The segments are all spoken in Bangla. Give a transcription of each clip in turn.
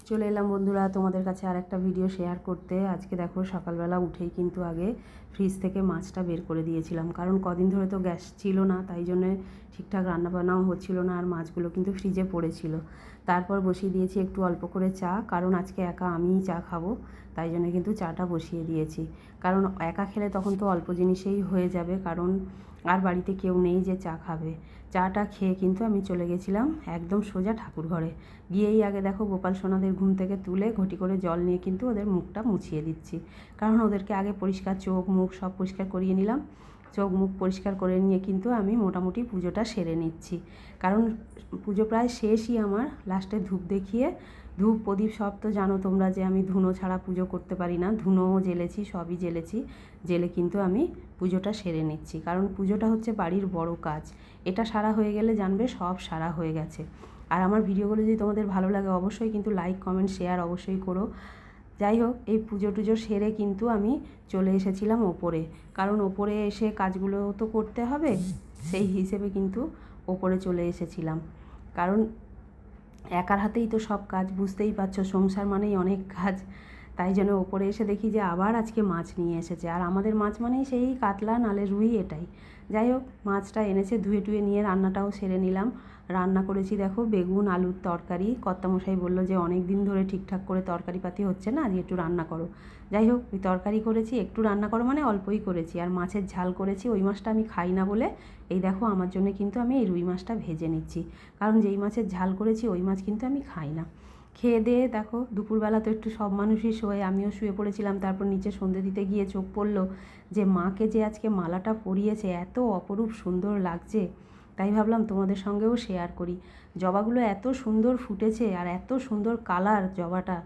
চলে এলাম বন্ধুরা তোমাদের কাছে আর একটা ভিডিও শেয়ার করতে। আজকে দেখো সকালবেলা উঠেই কিন্তু আগে ফ্রিজ থেকে মাছটা বের করে দিয়েছিলাম, কারণ কদিন ধরে তো গ্যাস ছিল না, তাই জন্য ঠিকঠাক রান্নাবান্নাও হচ্ছিল না, আর মাছগুলো কিন্তু ফ্রিজে পড়েছিল। তারপর বসিয়ে দিয়েছি একটু অল্প করে চা, কারণ আজকে একা আমিই চা খাবো, তাই জন্য কিন্তু চাটা বসিয়ে দিয়েছি। কারণ একা খেলে তখন তো অল্প জিনিসেই হয়ে যাবে, কারণ আর বাড়িতে কেউ নেই যে চা খাবে। চাটা খেয়ে কিন্তু আমি চলে গেছিলাম একদম সোজা ঠাকুর ঘরে। গিয়েই আগে দেখো গোপাল সোনাদের ঘুম থেকে তুলে ঘটি করে জল নিয়ে কিন্তু ওদের মুখটা মুছিয়ে দিচ্ছি, কারণ ওদেরকে আগে পরিষ্কার চোখ মুখ সব পরিষ্কার করিয়ে নিলাম। চোখ মুখ পরিষ্কার করে নিয়ে কিন্তু আমি মোটামুটি পুজোটা সেরে নিচ্ছি, কারণ পুজো প্রায় শেষই আমার। লাস্টে ধূপ দেখিয়ে, ধূপ প্রদীপ সব তো জানো তোমরা যে আমি ধুনো ছাড়া পুজো করতে পারি না, ধুনোও জ্বেলেছি, সবই জ্বেলেছি, জেলে কিন্তু আমি পুজোটা সেরে নিচ্ছি, কারণ পুজোটা হচ্ছে বাড়ির বড় কাজ। এটা সারা হয়ে গেলে জানবে সব সারা হয়ে গেছে। আর আমার ভিডিওগুলো যদি তোমাদের ভালো লাগে অবশ্যই কিন্তু লাইক কমেন্ট শেয়ার অবশ্যই করো। যাই হোক, এই পুজো টুজো সেরে কিন্তু আমি চলে এসেছিলাম ওপরে, কারণ ওপরে এসে কাজগুলো তো করতে হবে, সেই হিসেবে কিন্তু ওপরে চলে এসেছিলাম। কারণ একার হাতেই তো সব কাজ, বুঝতেই পারছো, সংসার মানেই অনেক কাজ। তাই জন্য ওপরে এসে দেখি যে আবার আজকে মাছ নিয়ে এসেছে, আর আমাদের মাছ মানেই সেই কাতলা নালে রুই, এটাই। যাই হোক, মাছটা এনেছে, ধুয়ে টুয়ে নিয়ে রান্নাটাও সেরে নিলাম। রান্না করেছি দেখো বেগুন আলুর তরকারি। কর্তামশাই বললো যে অনেক দিন ধরে ঠিকঠাক করে তরকারি পাতি হচ্ছে না, আজকে একটু রান্না করো। যাই হোক, ওই তরকারি করেছি, একটু রান্না করো মানে অল্পই করেছি, আর মাছের ঝাল করেছি। ওই মাছটা আমি খাই না বলে এই দেখো আমার জন্য কিন্তু আমি এই রুই মাছটা ভেজে নিচ্ছি, কারণ যেই মাছের ঝাল করেছি ওই মাছ কিন্তু আমি খাই না। খেয়ে দিয়ে দেখো দুপুরবেলা তো একটু সব মানুষই শোয়, আমিও শুয়ে পড়েছিলাম। তারপর নিচে সন্ধে দিতে গিয়ে চোখ পড়লো যে মাকে যে আজকে মালাটা পরিয়েছে, এত অপরূপ সুন্দর লাগছে, তাই ভাবলাম তোমাদের সঙ্গেও শেয়ার করি। জবাগুলো এত সুন্দর ফুটেছে আর এত সুন্দর কালার জবাটা,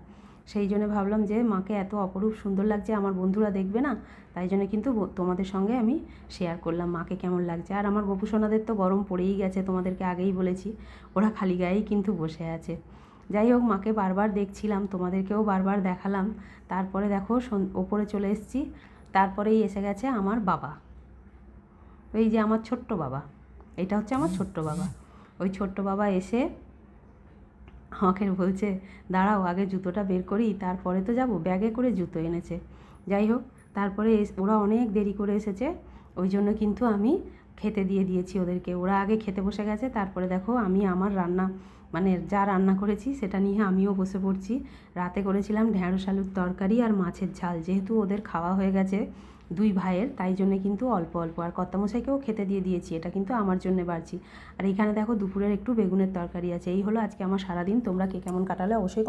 সেই জন্য ভাবলাম যে মাকে এত অপরূপ সুন্দর লাগছে, আমার বন্ধুরা দেখবে না, তাই জন্য কিন্তু তোমাদের সঙ্গে আমি শেয়ার করলাম মাকে কেমন লাগছে। আর আমার গোপু সোনাদের তো গরম পড়েই গেছে, তোমাদেরকে আগেই বলেছি, ওরা খালি গায়েই কিন্তু বসে আছে। যাই হোক, মাকে বারবার দেখছিলাম, তোমাদেরকেও বারবার দেখালাম। তারপরে দেখো ওপরে চলে এসেছি, তারপরেই এসে গেছে আমার বাবা, এই যে আমার ছোট্ট বাবা, এটা হচ্ছে আমার ছোট্ট বাবা। ওই ছোট্ট বাবা এসে আমাকে বলছে দাঁড়াও আগে জুতোটা বের করি, তারপরে তো যাব। ব্যাগে করে জুতো এনেছে। যাই হোক, তারপরে ওরা অনেক দেরি করে এসেছে, ওই জন্য কিন্তু আমি খেতে দিয়ে দিয়েছি ওদেরকে। ওরা আগে খেতে বসে গেছে, তারপরে দেখো আমি আমার রান্না মানে যা রান্না করেছি সেটা নিয়ে আমিও বসে পড়ছি। রাতে করেছিলাম ঢ্যাঁড়স আলুর তরকারি আর মাছের ঝাল, যেহেতু ওদের খাওয়া হয়ে গেছে দুই ভাইয়ের, তাই জন্য কিন্তু অল্প অল্প, আর কর্তামশাইকেও খেতে দিয়ে দিয়েছি, এটা কিন্তু আমার জন্য বাড়ছি। আর এখানে দেখো দুপুরের একটু বেগুনের তরকারি আছে। এই হলো আজকে আমার সারাদিন। তোমরা কে কেমন কাটালে অবশ্যই